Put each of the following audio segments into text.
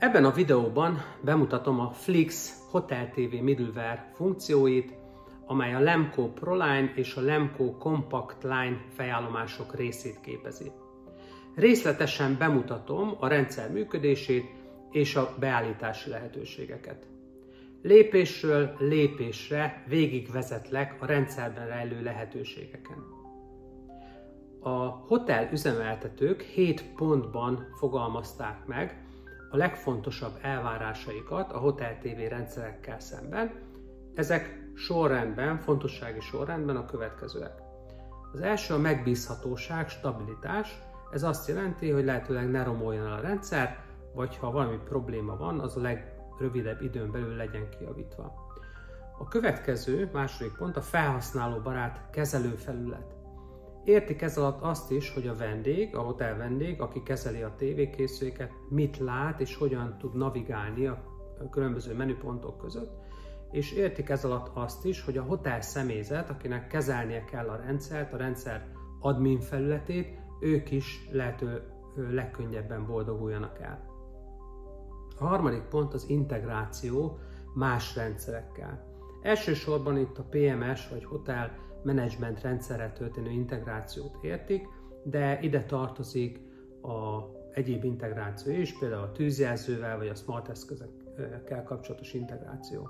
Ebben a videóban bemutatom a Flix Hotel TV Middleware funkcióit, amely a Lemco ProLine és a Lemco Compact Line fejállomások részét képezi. Részletesen bemutatom a rendszer működését és a beállítási lehetőségeket. Lépésről lépésre végigvezetlek a rendszerben rejlő lehetőségeken. A hotel üzemeltetők 7 pontban fogalmazták meg a legfontosabb elvárásaikat a Hotel TV rendszerekkel szemben. Ezek sorrendben, fontossági sorrendben a következőek. Az első a megbízhatóság, stabilitás. Ez azt jelenti, hogy lehetőleg ne romoljon el a rendszer, vagy ha valami probléma van, az a legrövidebb időn belül legyen kijavítva. A következő, második pont a felhasználóbarát kezelőfelület. Értik ez alatt azt is, hogy a vendég, a hotel vendég, aki kezeli a tévékészüléket, mit lát és hogyan tud navigálni a különböző menüpontok között, és értik ez alatt azt is, hogy a hotel személyzet, akinek kezelnie kell a rendszert, a rendszer admin felületét, ők is lehető legkönnyebben boldoguljanak el. A harmadik pont az integráció más rendszerekkel. Elsősorban itt a PMS vagy hotel menedzsment rendszerrel történő integrációt értik, de ide tartozik a egyéb integráció is, például a tűzjelzővel vagy a smart eszközökkel kapcsolatos integráció.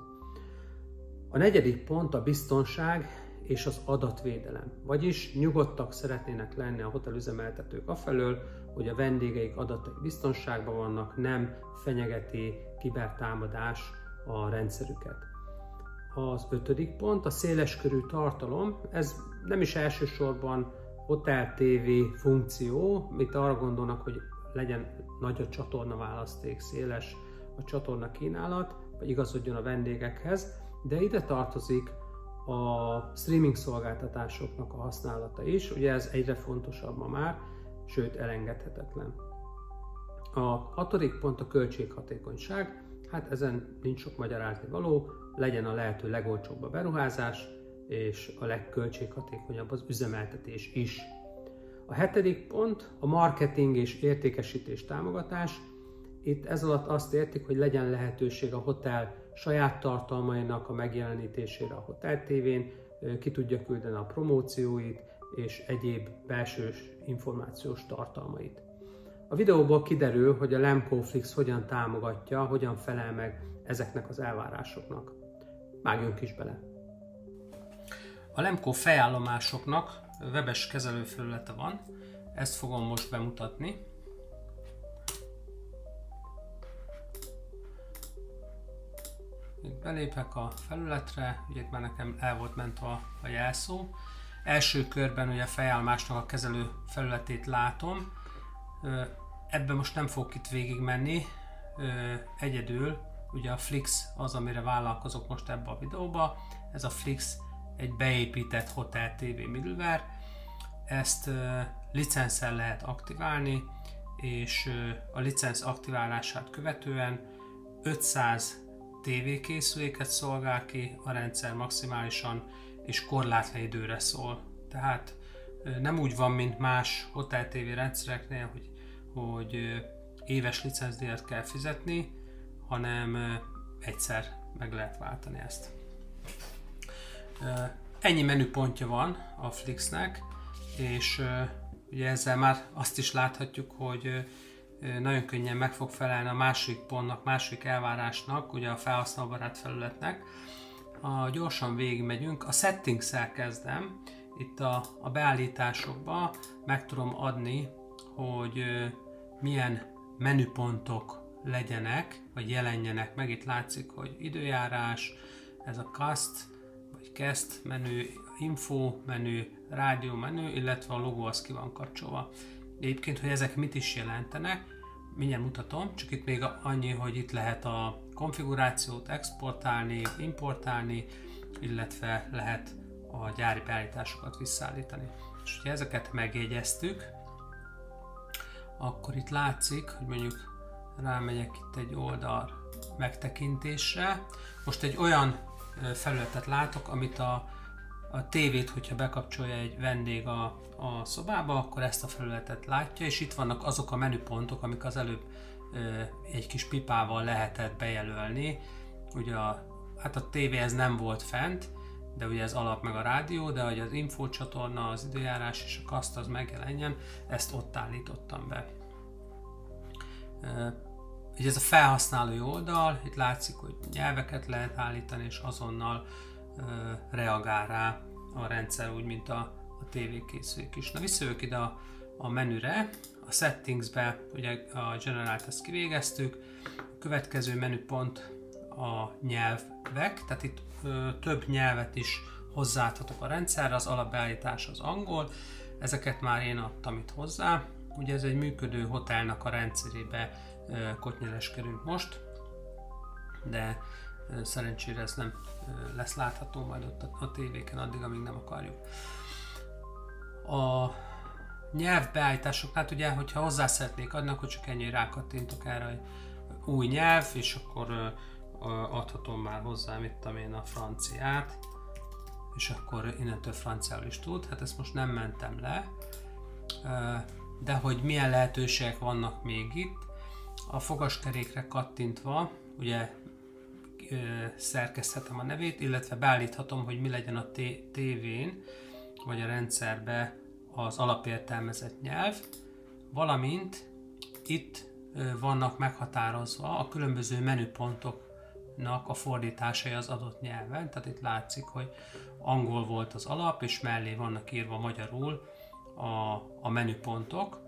A negyedik pont a biztonság és az adatvédelem, vagyis nyugodtak szeretnének lenni a hotelüzemeltetők afelől, hogy a vendégeik adatai biztonságban vannak, nem fenyegeti kibertámadás a rendszerüket. Az ötödik pont a széleskörű tartalom, ez nem is elsősorban Hotel TV funkció, mit arra gondolnak, hogy legyen nagy a csatorna választék, széles a csatorna kínálat, vagy igazodjon a vendégekhez, de ide tartozik a streaming szolgáltatásoknak a használata is, ugye ez egyre fontosabb ma már, sőt elengedhetetlen. A hatodik pont a költséghatékonyság, hát ezen nincs sok magyarázni való, legyen a lehető legolcsóbb a beruházás, és a legköltséghatékonyabb az üzemeltetés is. A hetedik pont a marketing és értékesítés támogatás. Itt ez alatt azt értik, hogy legyen lehetőség a hotel saját tartalmainak a megjelenítésére a Hotel TV-n, ki tudja küldeni a promócióit és egyéb belső információs tartalmait. A videóból kiderül, hogy a Lemco Flix hogyan támogatja, hogyan felel meg ezeknek az elvárásoknak. Vágjunk is bele! A Lemco fejállomásoknak webes kezelőfelülete van, ezt fogom most bemutatni. Itt belépek a felületre, ugye itt már nekem el volt mentve a jelszó. Első körben ugye a fejállomásnak a kezelő felületét látom. Ebben most nem fogok itt végig menni, egyedül ugye a Flix az, amire vállalkozok most ebbe a videóba. Ez a Flix egy beépített Hotel TV Middleware. Ezt licenszel lehet aktiválni, és a licenc aktiválását követően 500 tévékészüléket szolgál ki a rendszer maximálisan, és korlátlan időre szól. Tehát nem úgy van, mint más Hotel TV rendszereknél, hogy éves licencdíjat kell fizetni, hanem egyszer meg lehet váltani ezt. Ennyi menüpontja van a Flixnek, és ugye ezzel már azt is láthatjuk, hogy nagyon könnyen meg fog felelni a második pontnak, második elvárásnak, ugye a felhasználóbarát felületnek. Gyorsan végigmegyünk, a settings-szel kezdem. Itt a beállításokba meg tudom adni, hogy milyen menüpontok legyenek, vagy jelenjenek meg. Itt látszik, hogy időjárás, ez a cast, vagy guest menü, info menü, rádió menü, illetve a logó az ki van kapcsolva. Egyébként, hogy ezek mit is jelentenek, mindjárt mutatom, csak itt még annyi, hogy itt lehet a konfigurációt exportálni, importálni, illetve lehet a gyári beállításokat visszaállítani. És hogyha ezeket megjegyeztük, akkor itt látszik, hogy mondjuk rámegyek itt egy oldal megtekintésre. Most egy olyan felületet látok, amit a tévét, hogyha bekapcsolja egy vendég a szobába, akkor ezt a felületet látja, és itt vannak azok a menüpontok, amik az előbb egy kis pipával lehetett bejelölni. Ugye hát a tévéhez nem volt fent, de ugye ez alap meg a rádió, de hogy az infócsatorna, az időjárás és a kaszt az megjelenjen, ezt ott állítottam be. Ugye ez a felhasználói oldal, itt látszik, hogy nyelveket lehet állítani, és azonnal reagál rá a rendszer, úgy, mint a tévékészülék is. Na, visszajövök ide a menüre, a settingsbe, ugye a generált ezt kivégeztük, a következő menüpont a nyelvek, tehát itt több nyelvet is hozzáadhatok a rendszerre, az alapbeállítás az angol, ezeket már én adtam itt hozzá. Ugye ez egy működő hotelnak a rendszerébe kotnyeleskedünk most, de szerencsére ez nem lesz látható majd ott a tévéken addig, amíg nem akarjuk. A nyelvbeállításoknál, ugye, hogyha hozzá szeretnék adni, akkor csak ennyi, rákattintok erre, hogy új nyelv, és akkor adhatom már hozzá, mit tudom én, a franciát, és akkor innentől franciául is tud. Hát ezt most nem mentem le, de hogy milyen lehetőségek vannak még itt, a fogaskerékre kattintva, ugye szerkeszthetem a nevét, illetve beállíthatom, hogy mi legyen a tévén, vagy a rendszerbe az alapértelmezett nyelv, valamint itt vannak meghatározva a különböző menüpontoknak a fordításai az adott nyelven, tehát itt látszik, hogy angol volt az alap, és mellé vannak írva magyarul a menüpontok,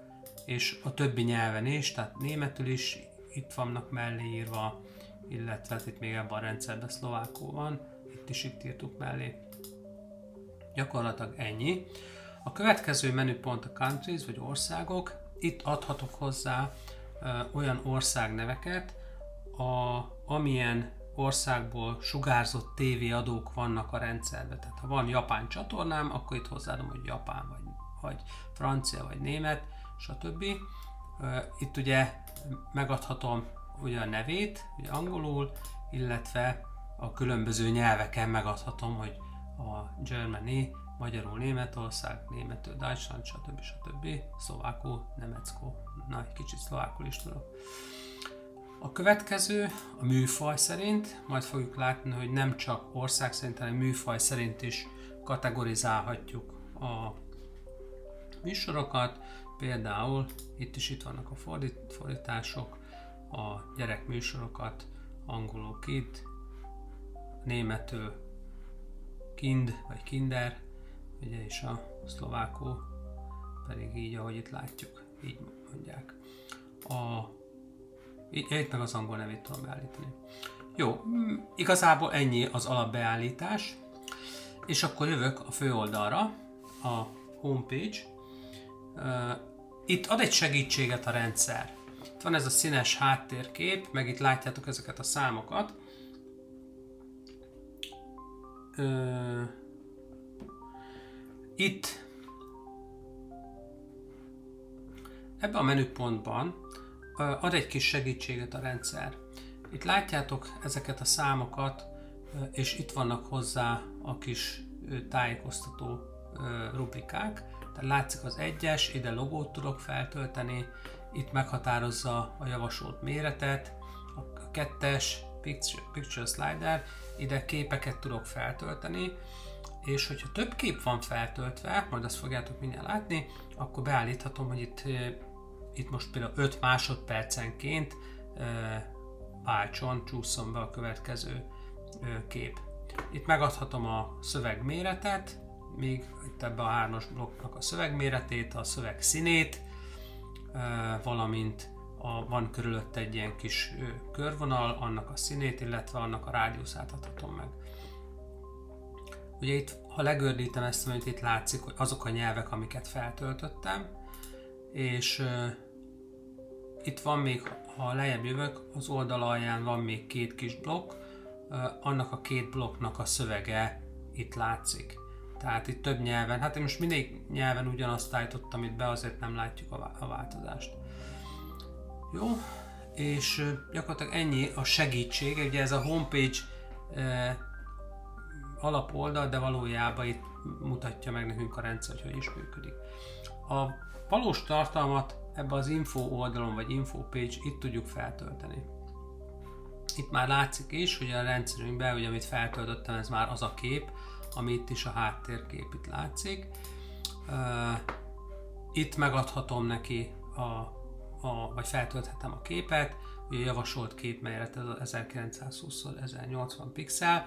és a többi nyelven is, tehát németül is itt vannak mellé írva, illetve itt még ebben a rendszerben szlovákul van, itt is itt írtuk mellé. Gyakorlatilag ennyi. A következő menüpont a countries, vagy országok. Itt adhatok hozzá olyan országneveket, amilyen országból sugárzott tévéadók vannak a rendszerben. Tehát ha van japán csatornám, akkor itt hozzáadom, hogy japán, vagy francia, vagy német, stb. Itt ugye megadhatom ugye a nevét, ugye angolul, illetve a különböző nyelveken megadhatom, hogy a Germany, magyarul Németország, németül Deutschland, stb. Szlovákul, Nemeckó. Na, egy kicsit szlovákul is tudok. A következő a műfaj szerint, majd fogjuk látni, hogy nem csak ország szerint, hanem műfaj szerint is kategorizálhatjuk a műsorokat. Például itt vannak a fordítások, a gyerekműsorokat, angolul kid, németül kind vagy kinder, ugye, és a szlovákul pedig így, ahogy itt látjuk, így mondják. Itt meg az angol nevét tudom beállítani. Jó, igazából ennyi az alapbeállítás, és akkor jövök a főoldalra, a homepage. Itt ad egy segítséget a rendszer. Itt van ez a színes háttérkép, meg itt látjátok ezeket a számokat. Itt ebben a menüpontban ad egy kis segítséget a rendszer. Itt látjátok ezeket a számokat, és itt vannak hozzá a kis tájékoztató rubrikák. Tehát látszik az 1-es, ide logót tudok feltölteni, itt meghatározza a javasolt méretet, a 2-es Picture Slider, ide képeket tudok feltölteni, és hogyha több kép van feltöltve, majd azt fogjátok mindjárt látni, akkor beállíthatom, hogy itt most például 5 másodpercenként váltson, csúszson be a következő kép. Itt megadhatom a szövegméretet, még itt ebben a 3-as blokknak a szövegméretét, a szöveg színét, valamint van körülött egy ilyen kis körvonal, annak a színét, illetve annak a rádiuszát adhatom meg. Ugye itt, ha legördítem ezt, amit itt látszik, hogy azok a nyelvek, amiket feltöltöttem, és itt van még, ha lejjebb jövök, az oldal alján van még 2 kis blokk, annak a 2 blokknak a szövege itt látszik. Tehát itt több nyelven, hát én most mindig nyelven ugyanazt állítottam itt be, azért nem látjuk a változást. Jó, és gyakorlatilag ennyi a segítség, ugye ez a homepage alapoldal, de valójában itt mutatja meg nekünk a rendszer, hogy is működik. A valós tartalmat ebbe az info oldalon, vagy info page, itt tudjuk feltölteni. Itt már látszik is, hogy a rendszerünkben, ugye, amit feltöltöttem, ez már az a kép, ami itt is a háttérkép, itt látszik. Itt megadhatom neki, vagy feltölthetem a képet, ugye a javasolt képméret ez a 1920x1080 pixel,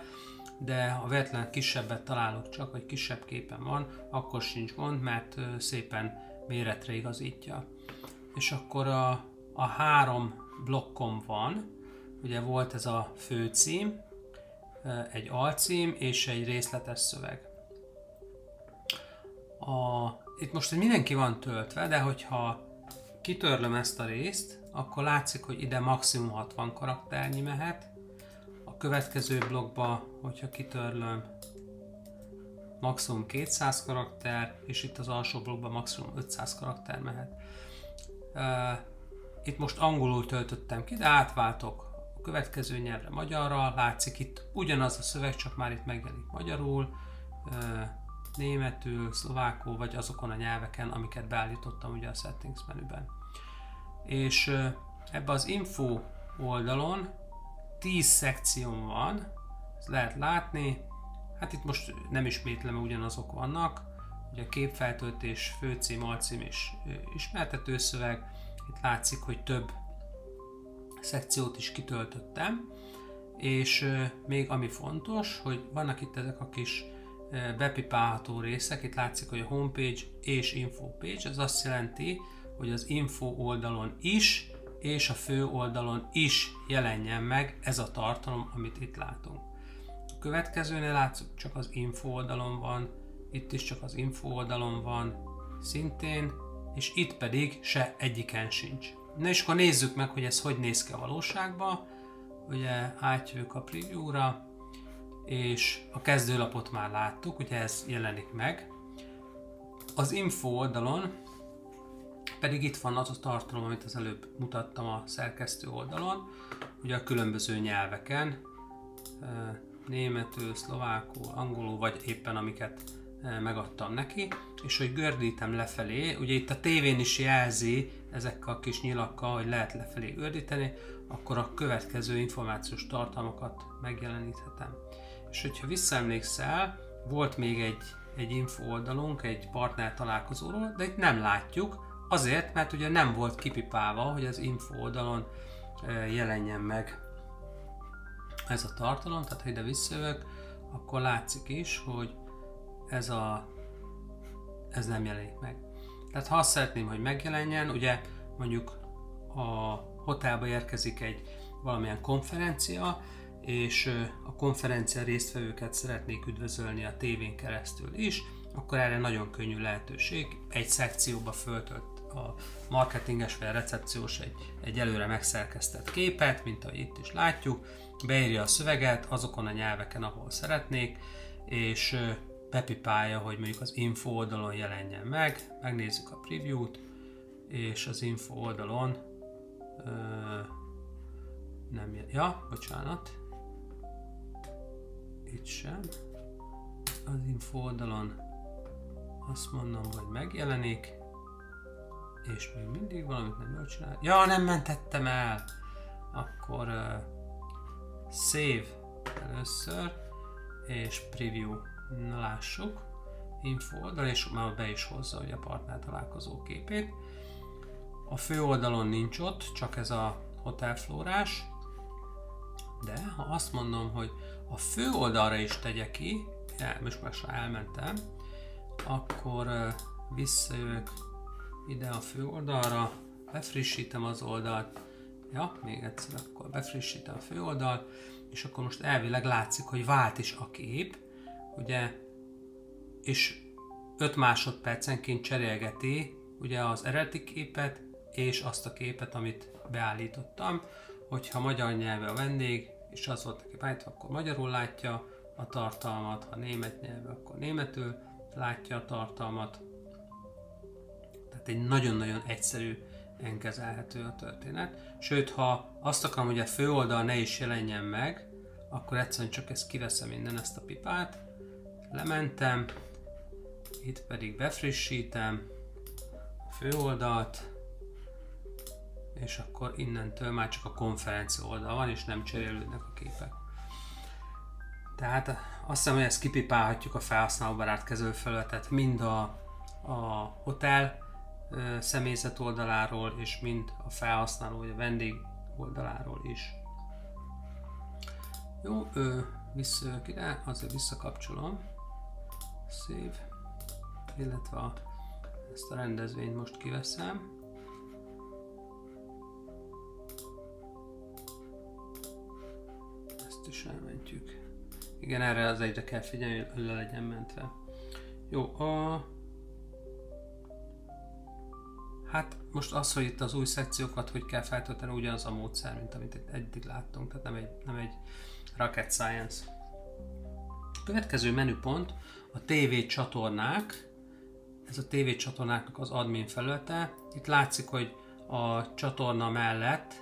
de ha véletlenül kisebbet találok csak, vagy kisebb képen van, akkor sincs gond, mert szépen méretre igazítja. És akkor a 3 blokkom van, ugye volt ez a főcím, egy alcím és egy részletes szöveg. Itt most mindenki van töltve, de hogyha kitörlöm ezt a részt, akkor látszik, hogy ide maximum 60 karakternyi mehet. A következő blokkba, hogyha kitörlöm, maximum 200 karakter, és itt az alsó blokkban maximum 500 karakter mehet. Itt most angolul töltöttem ki, de átváltok a következő nyelvre, magyarra. Látszik itt ugyanaz a szöveg, csak már itt megjelenik magyarul, németül, szlovákul, vagy azokon a nyelveken, amiket beállítottam ugye a settings menüben. És ebben az info oldalon 10 szekció van, ezt lehet látni. Hát itt most nem ismétlem, ugyanazok vannak. Ugye képfeltöltés, főcím, alcím és ismertető szöveg. Itt látszik, hogy több szekciót is kitöltöttem. És még ami fontos, hogy vannak itt ezek a kis bepipálható részek. Itt látszik, hogy a homepage és info page. Ez azt jelenti, hogy az info oldalon is és a fő oldalon is jelenjen meg ez a tartalom, amit itt látunk. A következőnél látszik, csak az info oldalon van, itt is csak az info oldalon van szintén, és itt pedig se egyiken sincs. Na és akkor nézzük meg, hogy ez hogy néz ki a valóságban. Ugye átjövök a preview-ra, és a kezdőlapot már láttuk, ugye ez jelenik meg. Az info oldalon pedig itt van az a tartalom, amit az előbb mutattam a szerkesztő oldalon, ugye a különböző nyelveken, németül, szlovákul, angolul, vagy éppen amiket megadtam neki, és hogy gördítem lefelé, ugye itt a tévén is jelzi ezekkel a kis nyilakkal, hogy lehet lefelé gördíteni, akkor a következő információs tartalmakat megjeleníthetem. És hogyha visszaemlékszel, volt még egy info oldalunk, egy partner találkozóról, de itt nem látjuk, azért, mert ugye nem volt kipipálva, hogy az info oldalon jelenjen meg ez a tartalom, tehát ha ide visszajövök, akkor látszik is, hogy ez nem jelenik meg. Tehát ha azt szeretném, hogy megjelenjen, ugye mondjuk a hotelba érkezik valamilyen konferencia, és a konferencia résztvevőket szeretnék üdvözölni a tévén keresztül is, akkor erre nagyon könnyű lehetőség. Egy szekcióba föltölt a marketinges vagy a recepciós egy előre megszerkesztett képet, mint ahogy itt is látjuk, beírja a szöveget azokon a nyelveken, ahol szeretnék, és bepipálja, hogy mondjuk az info oldalon jelenjen meg. Megnézzük a preview-t, és az info oldalon bocsánat, itt sem. Az info oldalon azt mondom, hogy megjelenik, és még mindig valamit nem jól csinál. Ja, nem mentettem el! Akkor save először, és preview. Na lássuk. Info oldal, és már be is hozza ugye a partner találkozó képét. A fő oldalon nincs ott, csak ez a hotelflórás. De ha azt mondom, hogy a fő oldalra is tegye ki, most már elmentem, akkor visszajövök ide a fő oldalra, befrissítem az oldalt, még egyszer akkor befrissítem a fő oldalt, és akkor most elvileg látszik, hogy vált is a kép, ugye, és 5 másodpercenként cserélgeti ugye az eredeti képet és azt a képet, amit beállítottam. Hogyha magyar nyelve a vendég, és az volt neki beállítva, akkor magyarul látja a tartalmat, ha német nyelve, akkor németül látja a tartalmat. Tehát egy nagyon-nagyon egyszerű, kezelhető a történet. Sőt, ha azt akarom, hogy a főoldal ne is jelenjen meg, akkor egyszerűen csak ezt kiveszem innen, ezt a pipát, lementem, itt pedig befrissítem a főoldalt, és akkor innentől már csak a konferencia oldal van, és nem cserélődnek a képek. Tehát azt hiszem, hogy ezt kipipálhatjuk a felhasználóbarát kezelőfelületet mind a hotel személyzet oldaláról, és mind a felhasználó vagy a vendég oldaláról is. Jó, visszajövök ide, azért visszakapcsolom. Save. Illetve ezt a rendezvényt most kiveszem. Ezt is elmentjük. Igen, erre az egyre kell figyelni, hogy le legyen mentve. Jó, hát most az, hogy itt az új szekciókat hogy kell feltölteni, ugyanaz a módszer, mint amit itt eddig láttunk, tehát nem egy rocket science. A következő menüpont a TV csatornák. Ez a TV csatornáknak az admin felülete. Itt látszik, hogy a csatorna mellett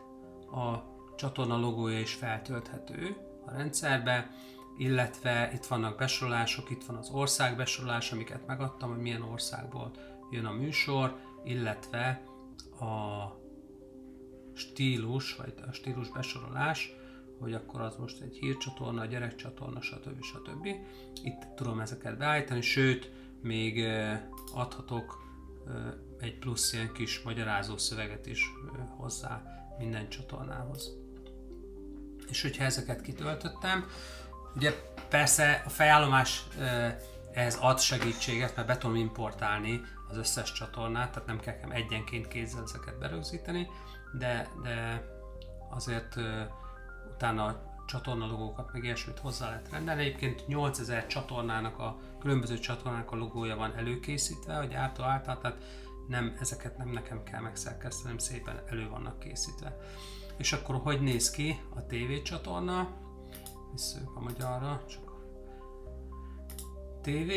a csatorna logója is feltölthető a rendszerbe, illetve itt vannak besorolások, itt van az ország besorolás, amiket megadtam, hogy milyen országból jön a műsor, illetve a stílus, vagy a stílus besorolás, hogy akkor az most egy hírcsatorna, a gyerekcsatorna, stb. Itt tudom ezeket beállítani, sőt, még adhatok egy plusz ilyen kis magyarázó szöveget is hozzá minden csatornához. És hogyha ezeket kitöltöttem, ugye persze a felállomás ehhez ad segítséget, mert be tudom importálni az összes csatornát, tehát nem kell egyenként kézzel ezeket berögzíteni, de azért utána a csatorna logókat meg ilyesmit hozzá lehet rendelni. Egyébként 8000 csatornának különböző csatornának a logója van előkészítve a gyártó által, tehát ezeket nem nekem kell megszerkesztenem, szépen elő vannak készítve. És akkor hogy néz ki a TV csatorna? Visszajövök a magyarra, csak TV.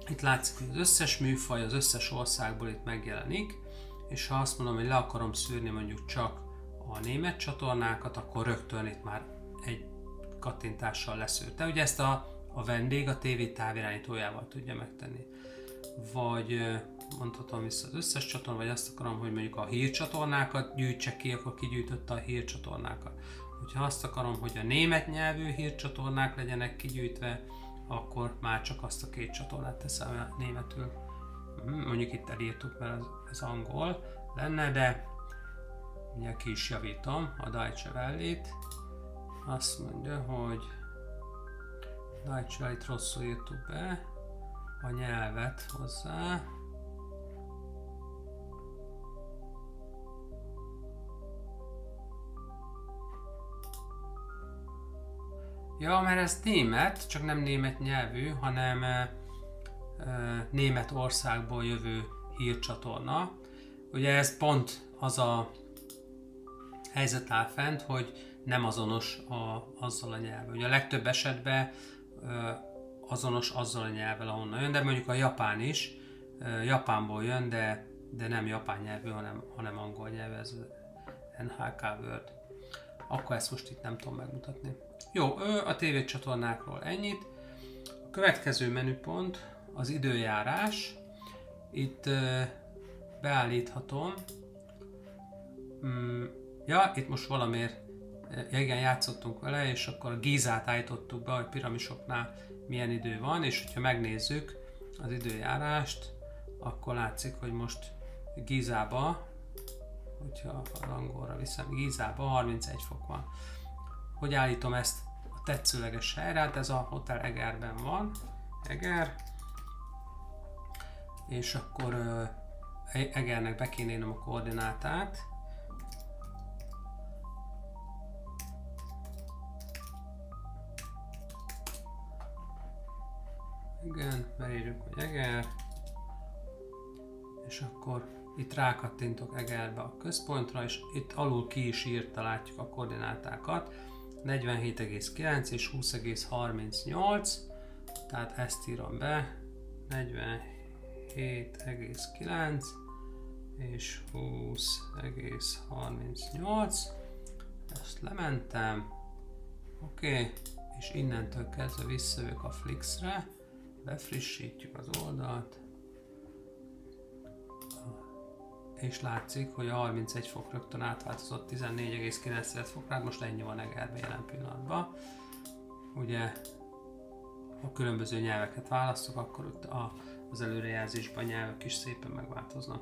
Itt látszik, hogy az összes műfaj, az összes országból itt megjelenik, és ha azt mondom, hogy le akarom szűrni mondjuk csak a német csatornákat, akkor rögtön itt már egy kattintással leszűrte. Ugye ezt a vendég a TV távirányítójával tudja megtenni. Vagy mondhatom vissza az összes csatorna, vagy azt akarom, hogy mondjuk a hírcsatornákat gyűjtse ki, akkor kigyűjtötte a hírcsatornákat. Hogyha azt akarom, hogy a német nyelvű hírcsatornák legyenek kigyűjtve, akkor már csak azt a két csatornát teszem németül. Mondjuk itt elírtuk, mert ez angol lenne, de mindjárt ki is javítom a Deutsche Welle-t. Azt mondja, hogy Deutsche Welle-t rosszul írtuk be, a nyelvet hozzá. Ja, mert ez német, csak nem német nyelvű, hanem Németországból jövő hírcsatorna. Ugye ez pont az a helyzet áll fent, hogy nem azonos azzal a nyelvvel. Ugye a legtöbb esetben azonos azzal a nyelvvel, ahonnan jön, de mondjuk a japán is, Japánból jön, de nem japán nyelvű, hanem angol nyelvű, ez NHK World. Akkor ezt most itt nem tudom megmutatni. Jó, a TV csatornákról ennyit. A következő menüpont az időjárás. Itt beállíthatom. Ja, itt most valamiért igen, játszottunk vele, és akkor a Gízát állítottuk be, hogy piramisoknál milyen idő van, és hogyha megnézzük az időjárást, akkor látszik, hogy most Gízába, hogyha az angolra viszem, Gízába 31 fok van. Hogy állítom ezt a tetszőleges helyre? Hát ez a Hotel Egerben van, Eger, és akkor Egernek be kéne írnom a koordinátát. Igen, beírjuk, hogy Eger, és akkor itt rákattintok Egerbe a központra, és itt alul ki is írta, látjuk a koordinátákat, 47,9 és 20,38, tehát ezt írom be, 47,9 és 20,38, ezt lementem, oké, és innentől kezdve visszajövök a Flixre, befrissítjük az oldalt, és látszik, hogy a 31 fok rögtön átváltozott 14,9 fokra, most ennyi van Egerben jelen pillanatban. Ugye, ha különböző nyelveket választok, akkor ott az előrejelzésben a nyelvek is szépen megváltoznak.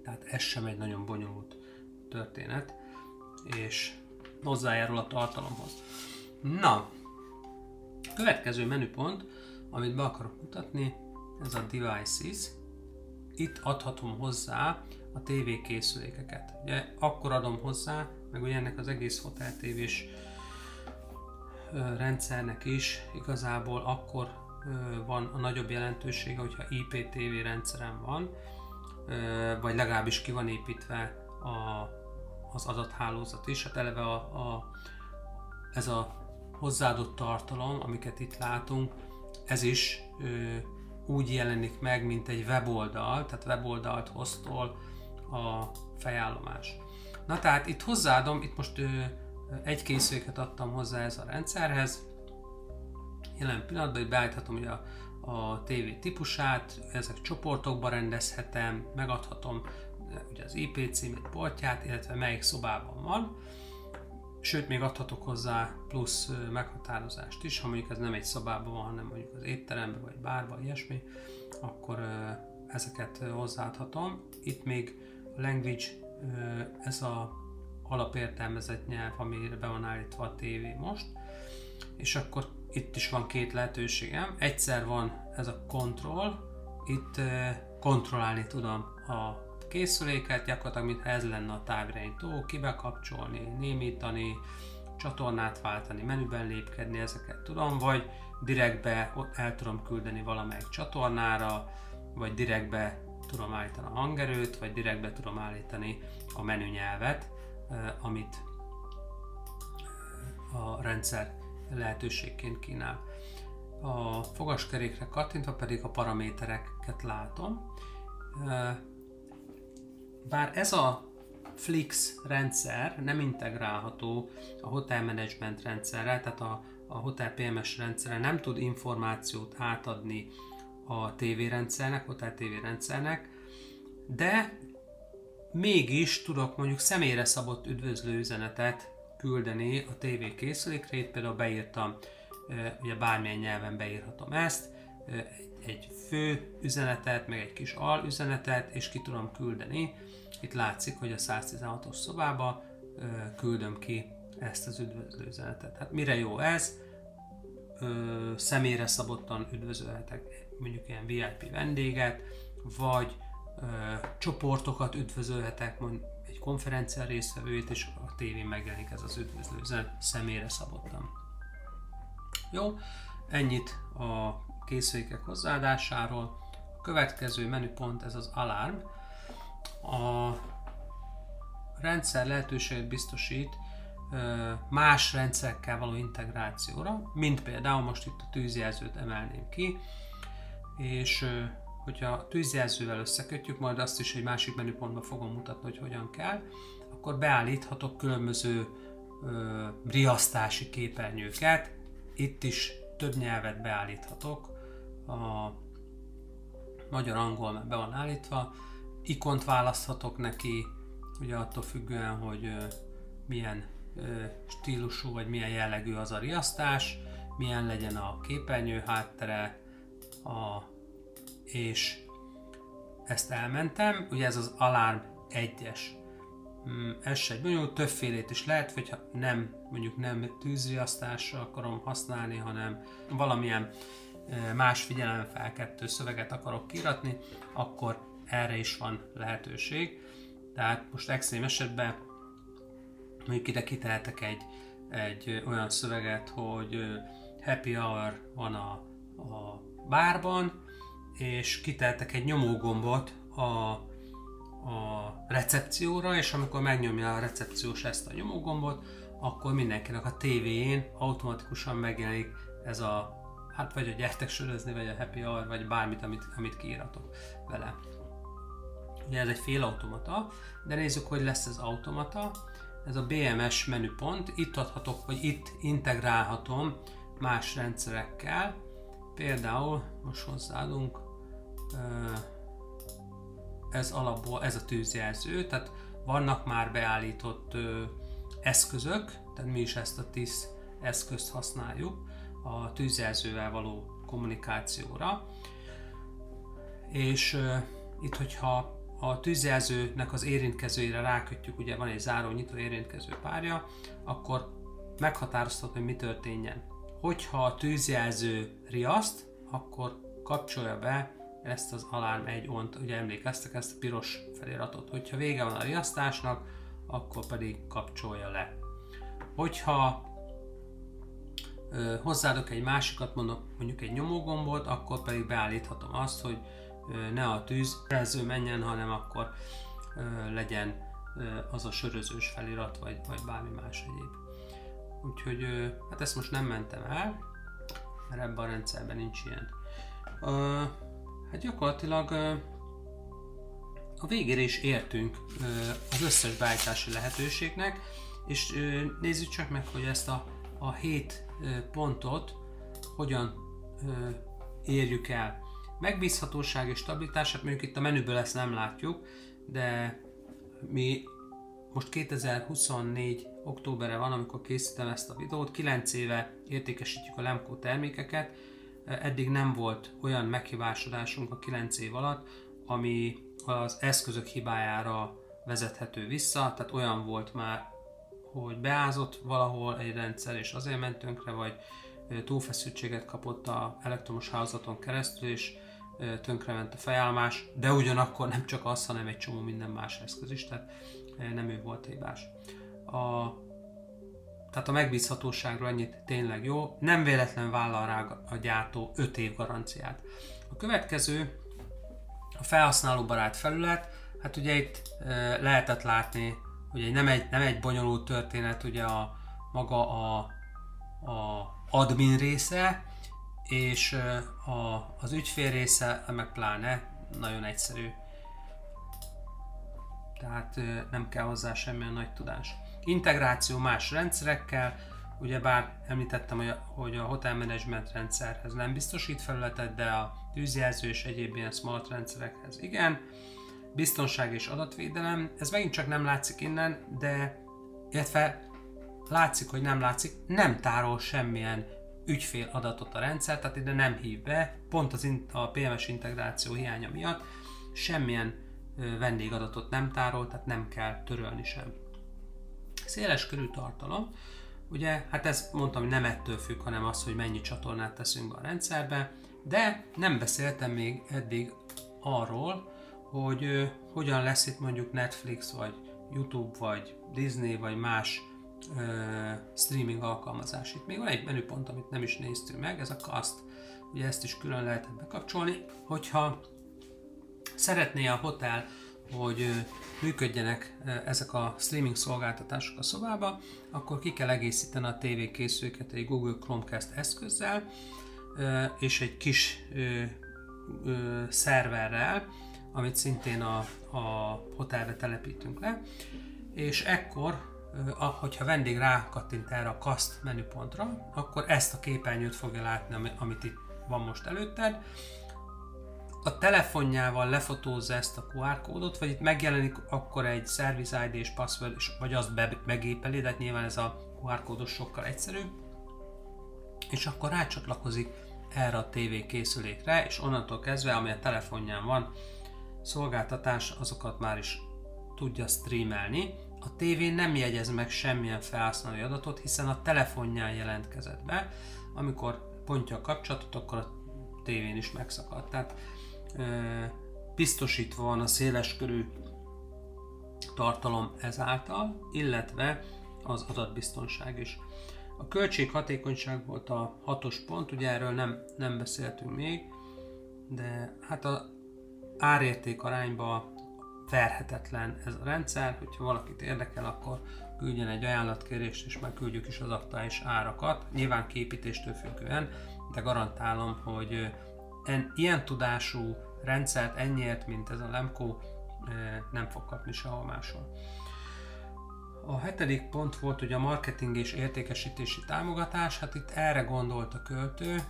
Tehát ez sem egy nagyon bonyolult történet, és hozzájárul a tartalomhoz. Na, a következő menüpont, amit be akarok mutatni, ez a Devices. Itt adhatom hozzá a TV készülékeket. Ugye akkor adom hozzá, meg ugye ennek az egész Hotel TV-s rendszernek is igazából akkor van a nagyobb jelentősége, hogyha IPTV rendszerem van, vagy legalábbis ki van építve az adathálózat is. Hát eleve ez a hozzáadott tartalom, amiket itt látunk, ez is úgy jelenik meg, mint egy weboldal, tehát weboldalt hoztol a fejállomás. Na tehát itt hozzáadom, itt most egy készüléket adtam hozzá ez a rendszerhez. Jelen pillanatban itt beállíthatom ugye a TV típusát, ezek csoportokba rendezhetem, megadhatom ugye az IP címét, portját, illetve melyik szobában van. Sőt, még adhatok hozzá plusz meghatározást is, ha mondjuk ez nem egy szobában van, hanem mondjuk az étteremben vagy bárban, ilyesmi, akkor ezeket hozzáadhatom. Itt még a language, ez a alapértelmezett nyelv, amire be van állítva a tévé most, és akkor itt is van két lehetőségem. Egyszer van ez a control, itt kontrollálni tudom a készüléket, gyakorlatilag mintha ez lenne a távirányító, kibekapcsolni, némítani, csatornát váltani, menüben lépkedni, ezeket tudom, vagy direktbe el tudom küldeni valamelyik csatornára, vagy direktbe tudom állítani a hangerőt, vagy direktbe tudom állítani a menünyelvet, amit a rendszer lehetőségként kínál. A fogaskerékre kattintva pedig a paramétereket látom. Bár ez a Flix rendszer nem integrálható a Hotel Management rendszerrel, tehát a Hotel PMS rendszerre nem tud információt átadni a TV rendszernek, Hotel TV rendszernek, de mégis tudok mondjuk személyre szabott üdvözlő üzenetet küldeni a TV készülékre. Itt például beírtam, ugye bármilyen nyelven beírhatom ezt, egy fő üzenetet, meg egy kis al üzenetet, és ki tudom küldeni. Itt látszik, hogy a 116-os szobába küldöm ki ezt az üdvözlő üzenetet. Hát mire jó ez? Személyre szabottan üdvözölhetek mondjuk ilyen VIP vendéget, vagy csoportokat üdvözölhetek, mondjuk egy konferencia résztvevőit, és a tévén megjelenik ez az üdvözlő üzenet személyre szabottan. Jó, ennyit a készülékek hozzáadásáról. A következő menüpont ez az alarm. A rendszer lehetőséget biztosít más rendszerekkel való integrációra, mint például most itt a tűzjelzőt emelném ki, és hogyha tűzjelzővel összekötjük, majd azt is egy másik menüpontban fogom mutatni, hogy hogyan kell, akkor beállíthatok különböző riasztási képernyőket. Itt is több nyelvet beállíthatok, a magyar, angol be van állítva, ikont választhatok neki, ugye attól függően, hogy milyen stílusú vagy milyen jellegű az a riasztás, milyen legyen a képernyő háttere, és ezt elmentem, ugye ez az Alarm 1-es. Ez se egy bonyolult, többfélét is lehet, hogyha mondjuk nem tűzriasztásra akarom használni, hanem valamilyen más figyelemfelkeltő szöveget akarok kiíratni, akkor erre is van lehetőség. Tehát most extrém esetben mondjuk ide kitehetek egy olyan szöveget, hogy happy hour van a bárban, és kitehetek egy nyomógombot a recepcióra, és amikor megnyomja a recepciós ezt a nyomógombot, akkor mindenkinek a tévéjén automatikusan megjelenik ez a, hát vagy a gyertek sörözni, vagy a happy hour, vagy bármit, amit kiíratok vele. Ugye ez egy félautomata, de nézzük, hogy lesz ez automata. Ez a BMS menüpont, itt adhatok, vagy itt integrálhatom más rendszerekkel. Például most hozzáadunk ez alapból ez a tűzjelző, tehát vannak már beállított eszközök, tehát mi is ezt a TIS eszközt használjuk a tűzjelzővel való kommunikációra. És itt, hogyha a tűzjelzőnek az érintkezőire rákötjük, ugye van egy záró-nyitó érintkező párja, akkor meghatározható, hogy mi történjen. Hogyha a tűzjelző riaszt, akkor kapcsolja be ezt az alarm 1 ont, ugye emlékeztek ezt a piros feliratot. Hogyha vége van a riasztásnak, akkor pedig kapcsolja le. Hogyha hozzáadok egy másikat, mondjuk egy nyomógombot, akkor pedig beállíthatom azt, hogy ne a tűzjelző menjen, hanem akkor legyen az a sörözős felirat, vagy bármi más egyéb. Úgyhogy hát ezt most nem mentem el, mert ebben a rendszerben nincs ilyen. Hát gyakorlatilag a végére is értünk az összes beállítási lehetőségnek, és nézzük csak meg, hogy ezt a 7 pontot hogyan érjük el. Megbízhatóság és stabilitás, hát mondjuk itt a menüből ezt nem látjuk, de mi most 2024. októberre van, amikor készítem ezt a videót, 9 éve értékesítjük a Lemco termékeket, eddig nem volt olyan meghibásodásunk a 9 év alatt, ami az eszközök hibájára vezethető vissza, tehát olyan volt már, hogy beázott valahol egy rendszer és azért ment tönkre, vagy túlfeszültséget kapott az elektromos hálózaton keresztül, és tönkrement a fejállomás, de ugyanakkor nem csak az, hanem egy csomó minden más eszköz is, tehát nem ő volt hibás. Tehát a megbízhatóságról ennyit tényleg jó, nem véletlen vállal rá a gyártó 5 év garanciát. A következő a felhasználóbarát felület, hát ugye itt lehetett látni, hogy nem egy bonyolult történet, ugye maga a admin része, és az ügyfél része, meg pláne nagyon egyszerű. Tehát nem kell hozzá semmilyen nagy tudás. Integráció más rendszerekkel, ugyebár említettem, hogy a hotel management rendszerhez nem biztosít felületet, de a tűzjelző és egyéb ilyen smart rendszerekhez igen. Biztonság és adatvédelem, ez megint csak nem látszik innen, de illetve látszik, hogy nem látszik, nem tárol semmilyen ügyfél adatot a rendszer, tehát ide nem hív be, pont a PMS integráció hiánya miatt semmilyen vendégadatot nem tárol, tehát nem kell törölni sem. Széles körű tartalom, ugye, hát ezt mondtam, hogy nem ettől függ, hanem az, hogy mennyi csatornát teszünk be a rendszerbe, de nem beszéltem még eddig arról, hogy hogyan lesz itt mondjuk Netflix, vagy YouTube, vagy Disney, vagy más streaming alkalmazás. Itt még van egy menüpont, amit nem is néztünk meg, ez a Cast. Ugye ezt is külön lehetett bekapcsolni. Hogyha szeretné a hotel, hogy működjenek ezek a streaming szolgáltatások a szobába, akkor ki kell egészíteni a tévékészüléket egy Google Chromecast eszközzel, és egy kis szerverrel, amit szintén a hotelbe telepítünk le, és ekkor, hogyha vendég rákattint erre a Cast menüpontra, akkor ezt a képernyőt fogja látni, amit itt van most előtted. A telefonjával lefotózza ezt a QR kódot, vagy itt megjelenik akkor egy Service ID és password, vagy azt begépeli, de nyilván ez a QR kódos sokkal egyszerűbb, és akkor rácsatlakozik erre a TV készülékre, és onnantól kezdve, ami a telefonján van, szolgáltatás, azokat már is tudja streamelni. A tévén nem jegyez meg semmilyen felhasználói adatot, hiszen a telefonján jelentkezett be. Amikor pontja a kapcsolatot, akkor a tévén is megszakad. Tehát biztosítva van a széleskörű tartalom ezáltal, illetve az adatbiztonság is. A költséghatékonyság volt a 6-os pont, ugye erről nem beszéltünk még, de hát a árérték arányba verhetetlen ez a rendszer, hogyha valakit érdekel, akkor küldjen egy ajánlatkérést, és már küldjük is az aktuális árakat, nyilván kiépítéstől függően, de garantálom, hogy ilyen tudású rendszert ennyiért, mint ez a Lemco, nem fog kapni sehol máshol. A 7. pont volt ugye a marketing és értékesítési támogatás, hát itt erre gondolt a költő,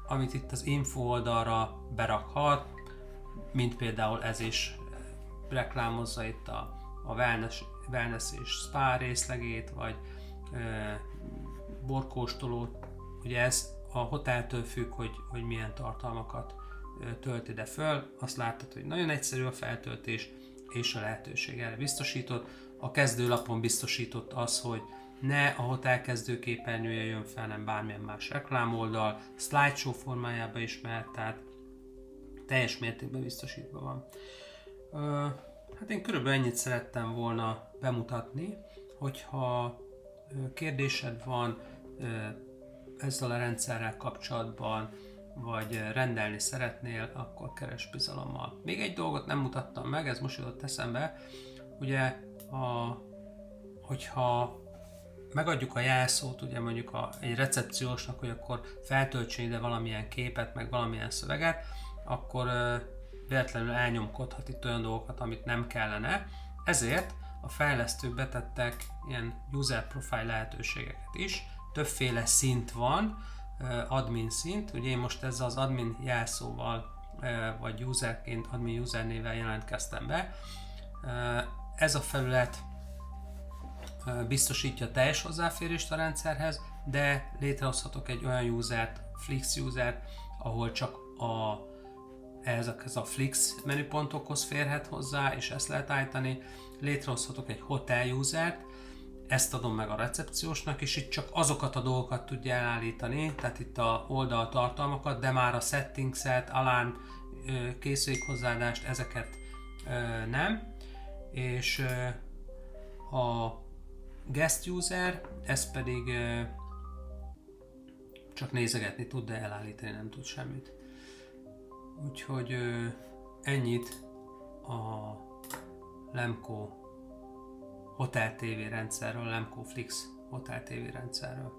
amit itt az info oldalra berakhat, mint például ez is, reklámozza itt a wellness és spa részlegét, vagy borkóstolót. Ugye ez a hoteltől függ, hogy milyen tartalmakat tölt ide föl. Azt látod, hogy nagyon egyszerű a feltöltés, és a lehetőség erre biztosított. A kezdőlapon biztosított az, hogy ne a hotel kezdőképernyője jön fel, nem bármilyen más reklámoldal, slideshow formájában is mehet, tehát teljes mértékben biztosítva van. Hát én körülbelül ennyit szerettem volna bemutatni, hogyha kérdésed van ezzel a rendszerrel kapcsolatban, vagy rendelni szeretnél, akkor keresd bizalommal. Még egy dolgot nem mutattam meg, ez most jutott eszembe, ugye, hogyha megadjuk a jelszót, ugye mondjuk egy recepciósnak, hogy akkor feltöltsön ide valamilyen képet, meg valamilyen szöveget, akkor véletlenül elnyomkodhat itt olyan dolgokat, amit nem kellene. Ezért a fejlesztők betettek ilyen user profile lehetőségeket is. Többféle szint van, admin szint. Ugye én most ezzel az admin jelszóval, vagy userként, admin user névvel jelentkeztem be. Ez a felület biztosítja teljes hozzáférést a rendszerhez, de létrehozhatok egy olyan usert, Flix usert, ahol csak ezekhez a Flix menüpontokhoz férhet hozzá, és ezt lehet állítani. Létrehozhatok egy hotel usert, ezt adom meg a recepciósnak, és itt csak azokat a dolgokat tudja elállítani, tehát itt a oldal tartalmakat, de már a settingset, alarm, készülékhozzáadást, ezeket nem. És a guest user, ez pedig csak nézegetni tud, de elállítani nem tud semmit. Úgyhogy ennyit a Lemco Hotel TV rendszerről, Lemco Flix Hotel TV rendszerről.